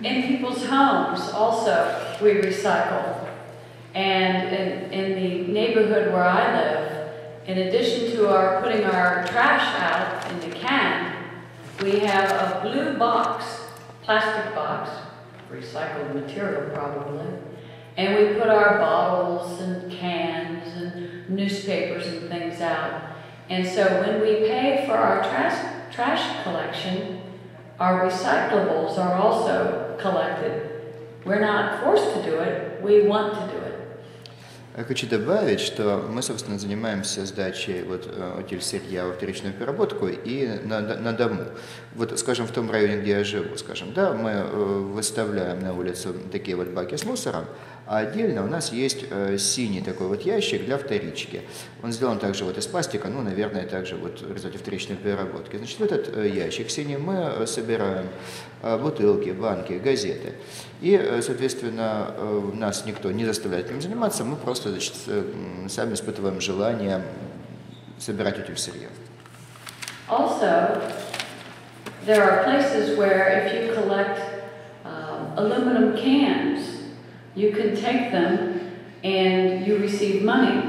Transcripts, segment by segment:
In people's homes also we recycle. And in the neighborhood where I live, in addition to putting our trash out in the can, we have a blue box, plastic box, recycled material probably, and we put our bottles and cans and newspapers and things out. And so when we pay for our trash collection, our recyclables are also collected. We're not forced to do it, we want to do it. Я хочу добавить, что мы, собственно, занимаемся сдачей утильсырья во вторичную переработку и на дому. Вот, скажем, в том районе, где я живу, скажем, да, мы выставляем на улицу такие вот баки с мусором, а отдельно у нас есть синий такой вот ящик для вторички. Он сделан также вот из пластика, ну, наверное, также вот в результате вторичной переработки. Значит, в этот ящик синий мы собираем бутылки, банки, газеты. И, соответственно, нас никто не заставляет этим заниматься, мы просто, значит, сами испытываем желание собирать утильсырье. Also, there are places where if you collect aluminum cans, you can take them and you receive money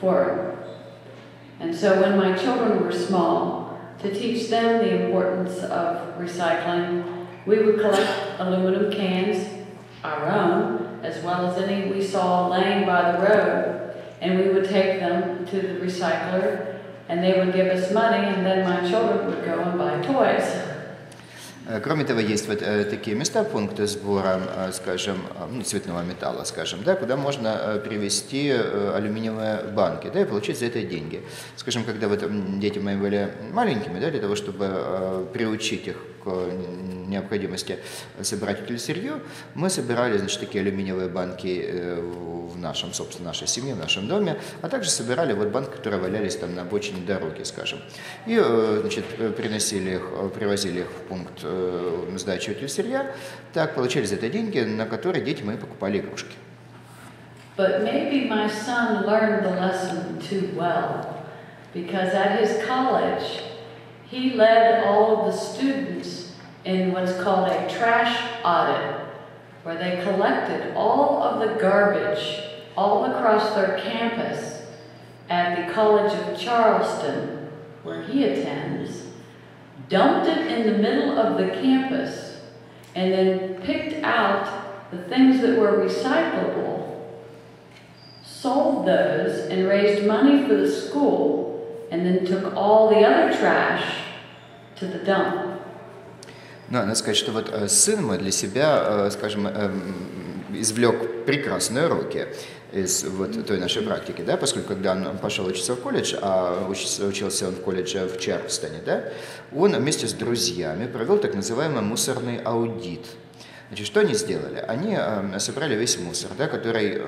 for them. And so when my children were small, to teach them the importance of recycling, we would collect aluminum cans, our own, as well as any we saw laying by the road, and we would take them to the recycler, and they would give us money, and then my children would go and buy toys. Кроме того, есть вот такие места, пункты сбора, скажем, цветного металла, скажем, да, куда можно привезти алюминиевые банки, да, и получить за это деньги. Скажем, когда вот дети мои были маленькими, да, для того, чтобы приучить их к необходимости собирать утильсырье, мы собирали, значит, такие алюминиевые банки в нашем, собственно, нашей семье, в нашем доме, а также собирали вот банки, которые валялись там на обочине дороги, скажем. И, значит, привозили их в пункт сдачи утильсырья, так получали за это деньги, на которые дети мои покупали игрушки. But maybe my son learned the lesson too well, because at his college, he led all of the students in what's called a trash audit, where they collected all of the garbage all across their campus at the College of Charleston, where he attends, dumped it in the middle of the campus, and then picked out the things that were recyclable, sold those, and raised money for the school, and then took all the other trash to the dump. Ну, надо сказать, что вот сын мой для себя, скажем, извлек прекрасные уроки из вот той нашей практики, да, поскольку когда он пошел учиться в колледж, а учился он в колледже в Чарльстоне, да, он вместе с друзьями провел так называемый мусорный аудит. Значит, что они сделали? Они собрали весь мусор, да, который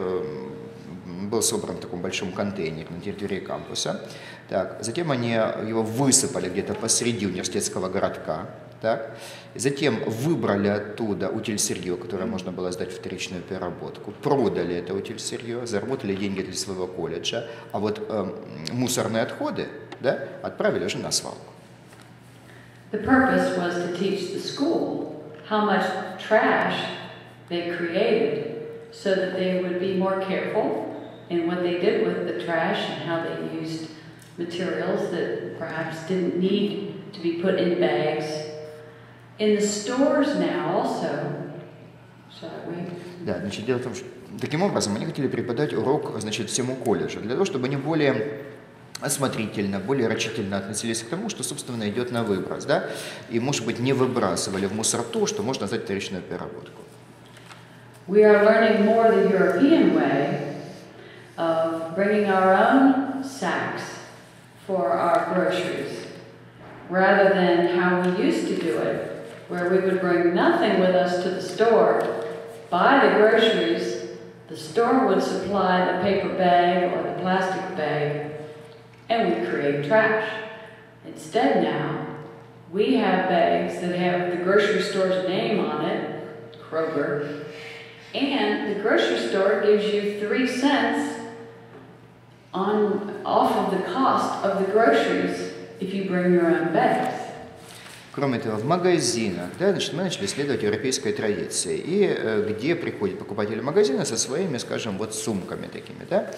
был собран в таком большом контейнере на территории кампуса. Так, затем они его высыпали где-то посреди университетского городка. Так. Затем выбрали оттуда утильсырье, которое можно было сдать в вторичную переработку, продали это утильсырье, заработали деньги для своего колледжа, а вот мусорные отходы, да, отправили уже на свалку. The purpose was to teach the school how much trash they created so that they would be more careful in what they did with the trash and how they used materials that perhaps didn't need to be put in bags. In the stores now also. Да, значит, дело в том, что таким образом они хотели преподать урок, значит, всему колледжу, для того, чтобы они более осмотрительно, более рачительно относились к тому, что, собственно, идет на выброс, да, и, может быть, не выбрасывали в мусор то, что можно назвать вторичную переработку. We are learning more the European way of bringing our own sacks for our groceries, rather than how we used to do it, where we would bring nothing with us to the store, buy the groceries, the store would supply the paper bag or the plastic bag, and we create trash. Instead now, we have bags that have the grocery store's name on it, Kroger, and the grocery store gives you 3 cents off of the cost of the groceries if you bring your own bags. Кроме того, в магазинах, да, значит, мы начали следовать европейской традиции, и где приходят покупатели магазина со своими, скажем, вот сумками такими, да,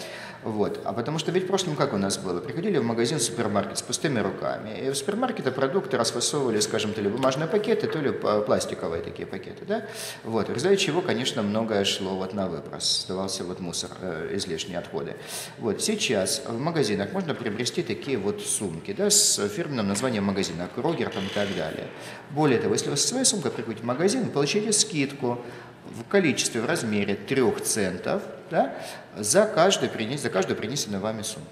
вот. А потому что ведь в прошлом как у нас было? Приходили в магазин, в супермаркет с пустыми руками, и в супермаркете продукты расфасовывали, скажем, то ли бумажные пакеты, то ли пластиковые такие пакеты, да, вот. В результате чего, конечно, многое шло вот на выброс, оставался вот мусор, излишние отходы. Вот. Сейчас в магазинах можно приобрести такие вот сумки, да, с фирменным названием магазина, Крогер там и так далее. Более того, если вы со своей сумкой приходите в магазин, вы получаете скидку в количестве, в размере 3 центов, да, за каждую принесенную вами сумку.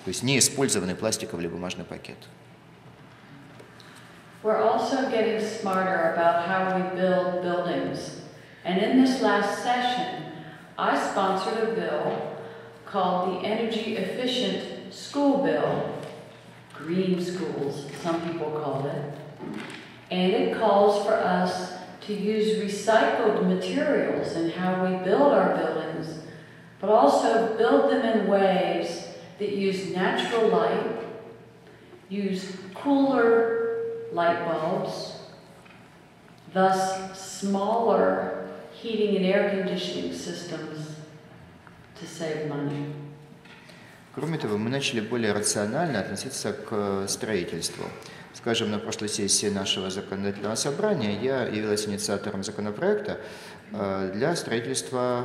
То есть неиспользованный пластиковый или бумажный пакет. We're also getting smarter about how we build buildings. And in this last session, I sponsored a bill called the Energy Efficient School Bill, Green Schools, some people call it. And it calls for us to use recycled materials in how we build our buildings, but also build them in ways that use natural light, use cooler light bulbs, thus smaller heating and air conditioning systems to save money. Кроме того, мы начали более рационально относиться к строительству. Скажем, на прошлой сессии нашего законодательного собрания я явилась инициатором законопроекта для строительства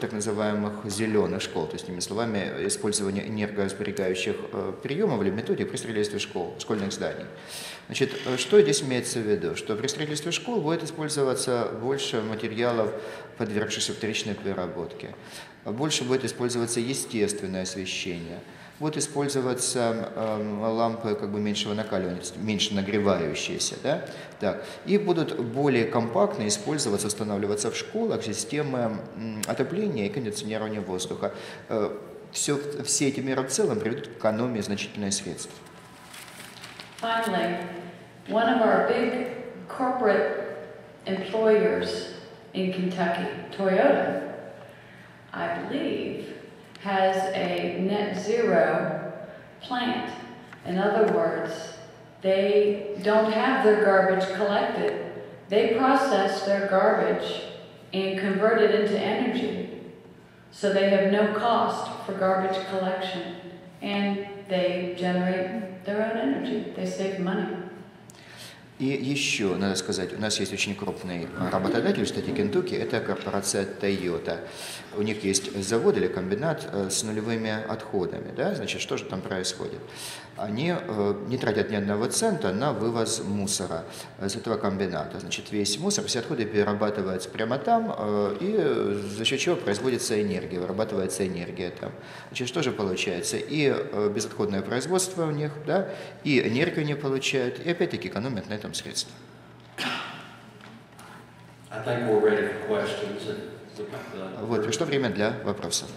так называемых зеленых школ, то есть, иными словами, использования энергосберегающих приемов или методик при строительстве школ, школьных зданий. Значит, что здесь имеется в виду? Что при строительстве школ будет использоваться больше материалов, подвергшихся вторичной переработке, больше будет использоваться естественное освещение, будут использоваться лампы как бы меньшего накаливания, меньше нагревающиеся, да? Так. И будут более компактно использоваться, устанавливаться в школах системы отопления и кондиционирования воздуха. Все эти меры в целом приведут к экономии значительных средств. Finally, one of our big corporate employers in Kentucky, Toyota, I believe, has a net zero plant. In other words, they don't have their garbage collected. They process their garbage and convert it into energy. So they have no cost for garbage collection, and they generate their own energy. They save money. И еще, надо сказать, у нас есть очень крупный работодатель в штате Кентукки, это корпорация Toyota. У них есть завод или комбинат с нулевыми отходами. Да? Значит, что же там происходит? Они не тратят ни одного цента на вывоз мусора с этого комбината. Значит, весь мусор, все отходы перерабатываются прямо там, и за счет чего производится энергия, вырабатывается энергия там. Значит, что же получается? И безотходное производство у них, да? И энергию они получают, и опять-таки экономят на этом средства. Вот, пришло время для вопросов.